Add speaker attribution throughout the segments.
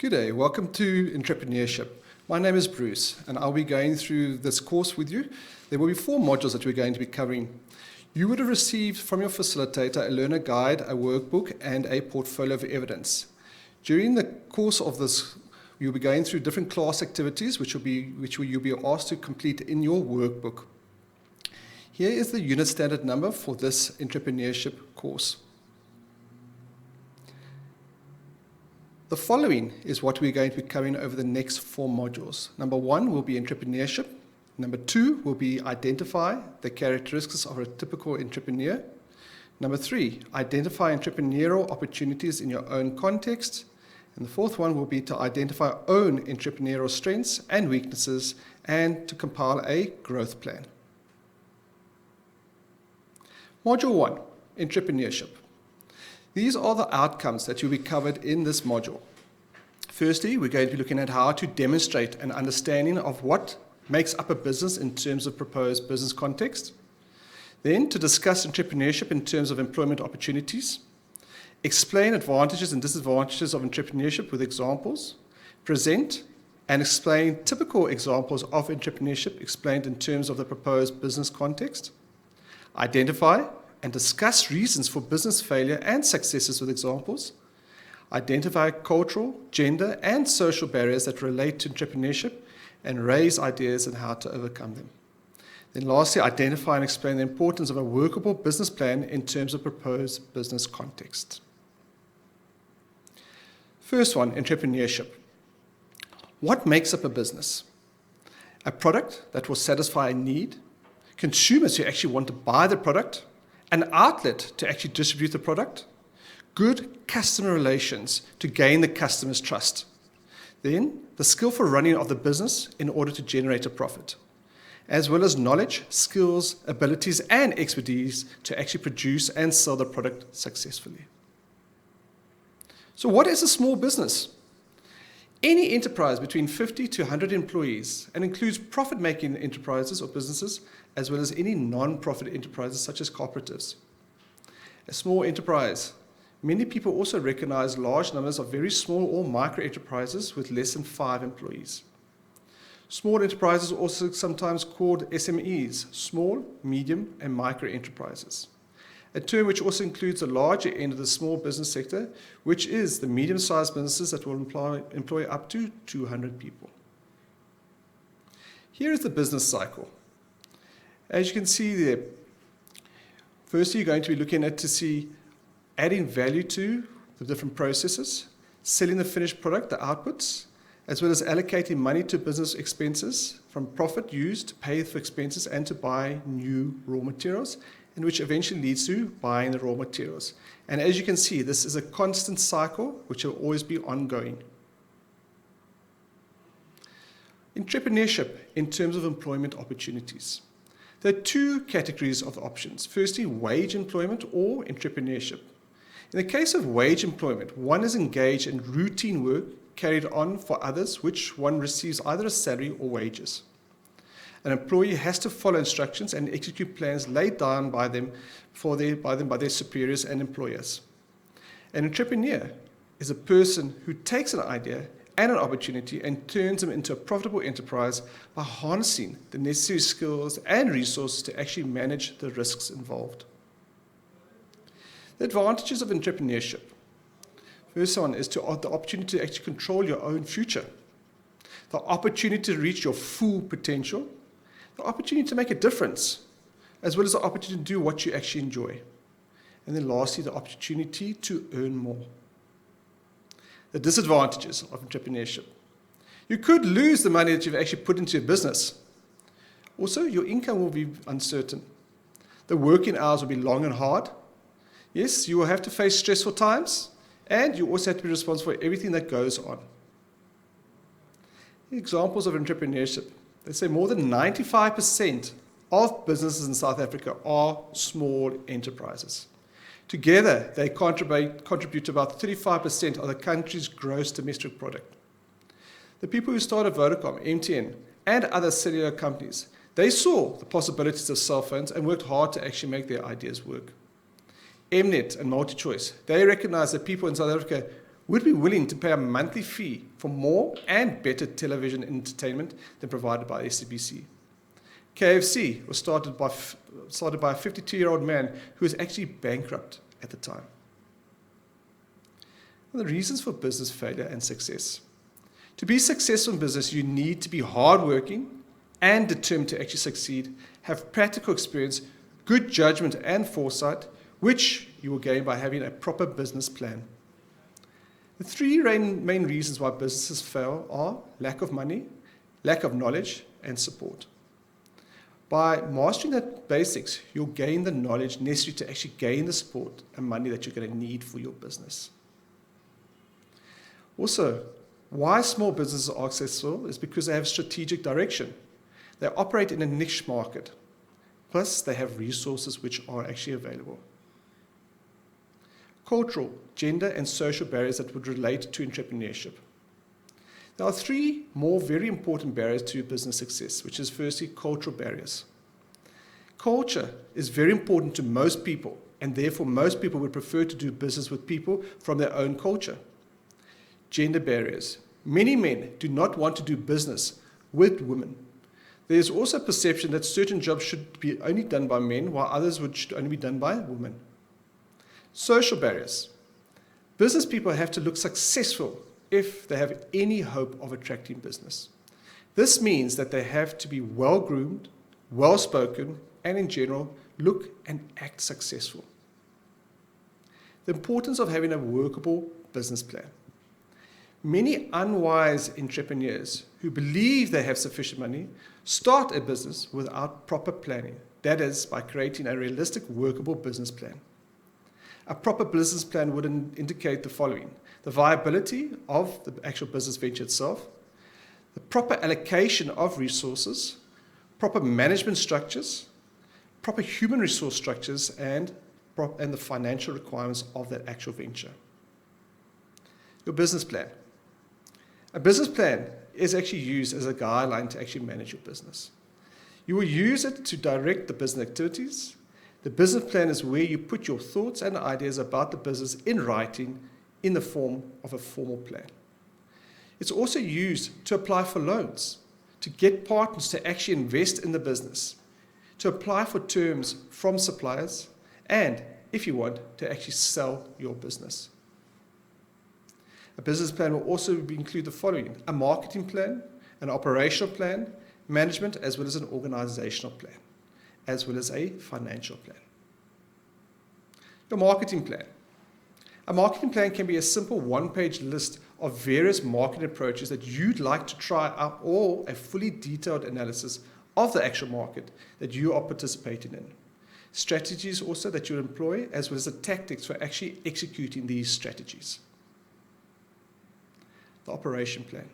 Speaker 1: Good day, welcome to Entrepreneurship. My name is Bruce and I'll be going through this course with you. There will be 4 modules that we're going to be covering. You would have received from your facilitator a learner guide, a workbook and a portfolio of evidence. During the course of this, you'll be going through different class activities which you'll be asked to complete in your workbook. Here is the unit standard number for this entrepreneurship course. The following is what we're going to be covering over the next 4 modules. Number 1 will be entrepreneurship. Number 2 will be identify the characteristics of a typical entrepreneur. Number 3, identify entrepreneurial opportunities in your own context. And the 4th one will be to identify own entrepreneurial strengths and weaknesses and to compile a growth plan. Module 1, entrepreneurship. These are the outcomes that will be covered in this module. Firstly, we're going to be looking at how to demonstrate an understanding of what makes up a business in terms of proposed business context. Then to discuss entrepreneurship in terms of employment opportunities. Explain advantages and disadvantages of entrepreneurship with examples. Present and explain typical examples of entrepreneurship explained in terms of the proposed business context. Identify and discuss reasons for business failure and successes with examples. Identify cultural, gender, and social barriers that relate to entrepreneurship and raise ideas on how to overcome them. Then lastly, identify and explain the importance of a workable business plan in terms of proposed business context. First one, entrepreneurship. What makes up a business? A product that will satisfy a need, consumers who actually want to buy the product, an outlet to actually distribute the product, good customer relations to gain the customer's trust. Then, the skillful running of the business in order to generate a profit, as well as knowledge, skills, abilities, and expertise to actually produce and sell the product successfully. So what is a small business? Any enterprise between 50 to 100 employees and includes profit-making enterprises or businesses, as well as any non-profit enterprises such as cooperatives. A small enterprise. Many people also recognize large numbers of very small or micro enterprises with less than 5 employees. Small enterprises are also sometimes called SMEs, small, medium, and micro enterprises. A term which also includes the larger end of the small business sector, which is the medium-sized businesses that will employ up to 200 people. Here is the business cycle. As you can see there, firstly, you're going to be looking at to see adding value to the different processes, selling the finished product, the outputs, as well as allocating money to business expenses from profit used to pay for expenses and to buy new raw materials, and which eventually leads to buying the raw materials. And as you can see, this is a constant cycle which will always be ongoing. Entrepreneurship in terms of employment opportunities. There are 2 categories of options. Firstly, wage employment or entrepreneurship. In the case of wage employment, one is engaged in routine work carried on for others, which one receives either a salary or wages. An employee has to follow instructions and execute plans laid down by them by their superiors and employers. An entrepreneur is a person who takes an idea and an opportunity and turns them into a profitable enterprise by harnessing the necessary skills and resources to actually manage the risks involved. The advantages of entrepreneurship. First one is the opportunity to actually control your own future, the opportunity to reach your full potential, the opportunity to make a difference, as well as the opportunity to do what you actually enjoy. And then lastly, the opportunity to earn more. The disadvantages of entrepreneurship. You could lose the money that you've actually put into your business. Also, your income will be uncertain. The working hours will be long and hard. Yes, you will have to face stressful times, and you also have to be responsible for everything that goes on. Examples of entrepreneurship. They say more than 95% of businesses in South Africa are small enterprises. Together, they contribute to about 35% of the country's gross domestic product. The people who started Vodacom, MTN, and other cellular companies, they saw the possibilities of cell phones and worked hard to actually make their ideas work. Mnet and MultiChoice, they recognized that people in South Africa would be willing to pay a monthly fee for more and better television entertainment than provided by SABC. KFC was started by a 52-year-old man who was actually bankrupt at the time. The reasons for business failure and success. To be successful in business, you need to be hardworking and determined to actually succeed, have practical experience, good judgment and foresight, which you will gain by having a proper business plan. The three main reasons why businesses fail are lack of money, lack of knowledge, and support. By mastering the basics, you'll gain the knowledge necessary to actually gain the support and money that you're going to need for your business. Also, why small businesses are successful is because they have strategic direction. They operate in a niche market. Plus, they have resources which are actually available. Cultural, gender, and social barriers that would relate to entrepreneurship. There are three more very important barriers to business success, which is firstly, cultural barriers. Culture is very important to most people, and therefore most people would prefer to do business with people from their own culture. Gender barriers. Many men do not want to do business with women. There is also a perception that certain jobs should be only done by men, while others should only be done by women. Social barriers. Business people have to look successful if they have any hope of attracting business. This means that they have to be well-groomed, well-spoken, and in general, look and act successful. The importance of having a workable business plan. Many unwise entrepreneurs who believe they have sufficient money start a business without proper planning. That is, by creating a realistic, workable business plan. A proper business plan would indicate the following: the viability of the actual business venture itself, the proper allocation of resources, proper management structures, proper human resource structures, and the financial requirements of that actual venture. Your business plan. A business plan is actually used as a guideline to actually manage your business. You will use it to direct the business activities. The business plan is where you put your thoughts and ideas about the business in writing in the form of a formal plan. It's also used to apply for loans, to get partners to actually invest in the business, to apply for terms from suppliers, and, if you want, to actually sell your business. A business plan will also include the following: a marketing plan, an operational plan, management, as well as an organizational plan, as well as a financial plan. Your marketing plan. A marketing plan can be a simple one-page list of various marketing approaches that you'd like to try out, or a fully detailed analysis of the actual market that you are participating in. Strategies also that you employ, as well as the tactics for actually executing these strategies. The operation plan.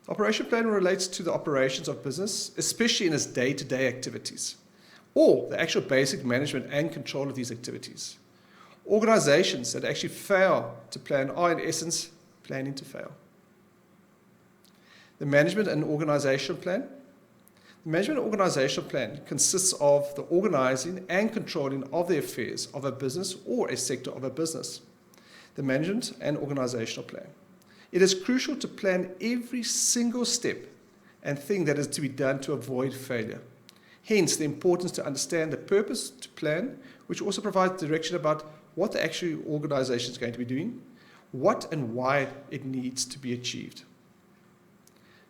Speaker 1: The operation plan relates to the operations of business, especially in its day-to-day activities, or the actual basic management and control of these activities. Organizations that actually fail to plan are, in essence, planning to fail. The management and organizational plan. The management and organizational plan consists of the organizing and controlling of the affairs of a business or a sector of a business. The management and organizational plan. It is crucial to plan every single step and thing that is to be done to avoid failure. Hence, the importance to understand the purpose to plan, which also provides direction about what the actual organization is going to be doing, what and why it needs to be achieved.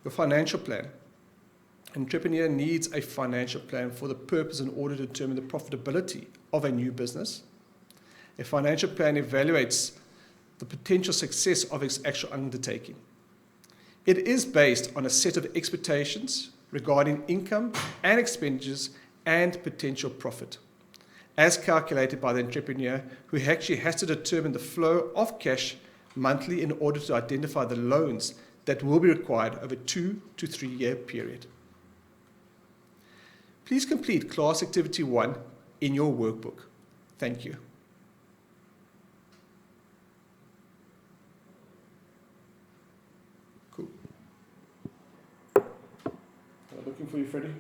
Speaker 1: Your financial plan. An entrepreneur needs a financial plan for the purpose in order to determine the profitability of a new business. A financial plan evaluates the potential success of its actual undertaking. It is based on a set of expectations regarding income and expenditures and potential profit, as calculated by the entrepreneur, who actually has to determine the flow of cash monthly in order to identify the loans that will be required over a 2 to 3 year period. Please complete class activity 1 in your workbook. Thank you. Cool. Looking for you, Freddie.